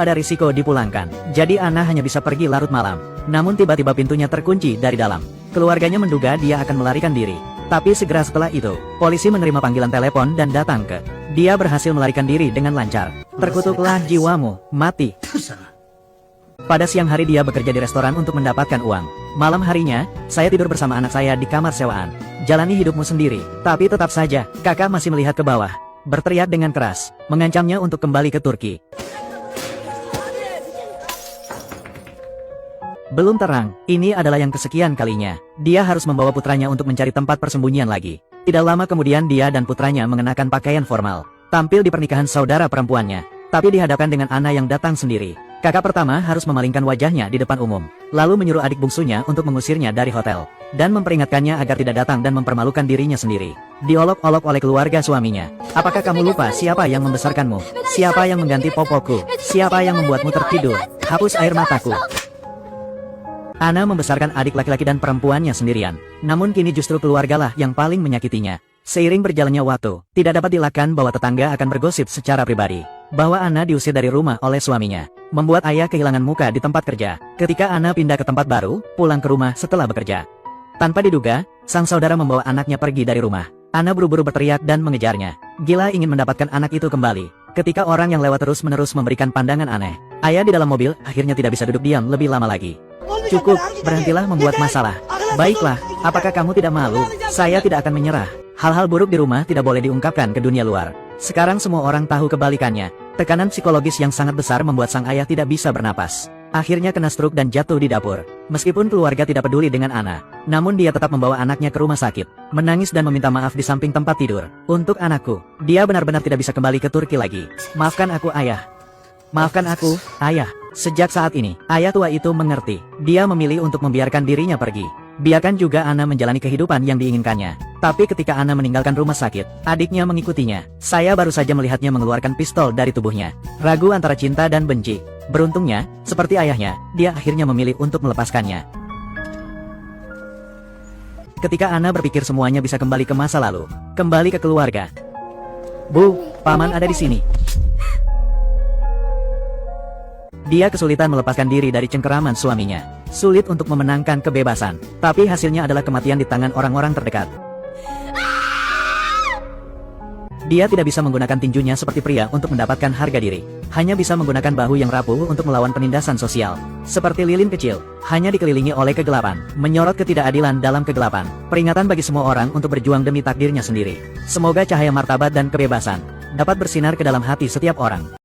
Ada risiko dipulangkan, jadi Ana hanya bisa pergi larut malam. Namun tiba-tiba pintunya terkunci dari dalam. Keluarganya menduga dia akan melarikan diri. Tapi segera setelah itu, polisi menerima panggilan telepon dan datang ke. Dia berhasil melarikan diri dengan lancar. Terkutuklah jiwamu, mati. Pada siang hari dia bekerja di restoran untuk mendapatkan uang. Malam harinya, saya tidur bersama anak saya di kamar sewaan. Jalani hidupmu sendiri. Tapi tetap saja, kakak masih melihat ke bawah. Berteriak dengan keras, mengancamnya untuk kembali ke Turki. Belum terang, ini adalah yang kesekian kalinya. Dia harus membawa putranya untuk mencari tempat persembunyian lagi. Tidak lama kemudian dia dan putranya mengenakan pakaian formal. Tampil di pernikahan saudara perempuannya. Tapi dihadapkan dengan Ana yang datang sendiri. Kakak pertama harus memalingkan wajahnya di depan umum. Lalu menyuruh adik bungsunya untuk mengusirnya dari hotel. Dan memperingatkannya agar tidak datang dan mempermalukan dirinya sendiri. Diolok-olok oleh keluarga suaminya. Apakah kamu lupa siapa yang membesarkanmu? Siapa yang mengganti popoku? Siapa yang membuatmu tertidur? Hapus air mataku. Ana membesarkan adik laki-laki dan perempuannya sendirian. Namun kini justru keluargalah yang paling menyakitinya. Seiring berjalannya waktu, tidak dapat dielakkan bahwa tetangga akan bergosip secara pribadi. Bahwa Ana diusir dari rumah oleh suaminya. Membuat ayah kehilangan muka di tempat kerja. Ketika Ana pindah ke tempat baru, pulang ke rumah setelah bekerja. Tanpa diduga, sang saudara membawa anaknya pergi dari rumah. Ana buru-buru berteriak dan mengejarnya. Gila ingin mendapatkan anak itu kembali. Ketika orang yang lewat terus-menerus memberikan pandangan aneh. Ayah di dalam mobil akhirnya tidak bisa duduk diam lebih lama lagi. Cukup, berhentilah membuat masalah. Baiklah, apakah kamu tidak malu? Saya tidak akan menyerah. Hal-hal buruk di rumah tidak boleh diungkapkan ke dunia luar. Sekarang semua orang tahu kebalikannya. Tekanan psikologis yang sangat besar membuat sang ayah tidak bisa bernapas. Akhirnya kena stroke dan jatuh di dapur. Meskipun keluarga tidak peduli dengan Ana, namun dia tetap membawa anaknya ke rumah sakit. Menangis dan meminta maaf di samping tempat tidur. Untuk anakku, dia benar-benar tidak bisa kembali ke Turki lagi. Maafkan aku, ayah. Maafkan aku, ayah. Sejak saat ini, ayah tua itu mengerti. Dia memilih untuk membiarkan dirinya pergi. Biarkan juga Ana menjalani kehidupan yang diinginkannya. Tapi ketika Ana meninggalkan rumah sakit, adiknya mengikutinya. Saya baru saja melihatnya mengeluarkan pistol dari tubuhnya. Ragu antara cinta dan benci. Beruntungnya, seperti ayahnya, dia akhirnya memilih untuk melepaskannya. Ketika Ana berpikir semuanya bisa kembali ke masa lalu, kembali ke keluarga. Bu, paman ada di sini. Dia kesulitan melepaskan diri dari cengkeraman suaminya. Sulit untuk memenangkan kebebasan. Tapi hasilnya adalah kematian di tangan orang-orang terdekat. Dia tidak bisa menggunakan tinjunya seperti pria untuk mendapatkan harga diri. Hanya bisa menggunakan bahu yang rapuh untuk melawan penindasan sosial. Seperti lilin kecil, hanya dikelilingi oleh kegelapan. Menyorot ketidakadilan dalam kegelapan. Peringatan bagi semua orang untuk berjuang demi takdirnya sendiri. Semoga cahaya martabat dan kebebasan dapat bersinar ke dalam hati setiap orang.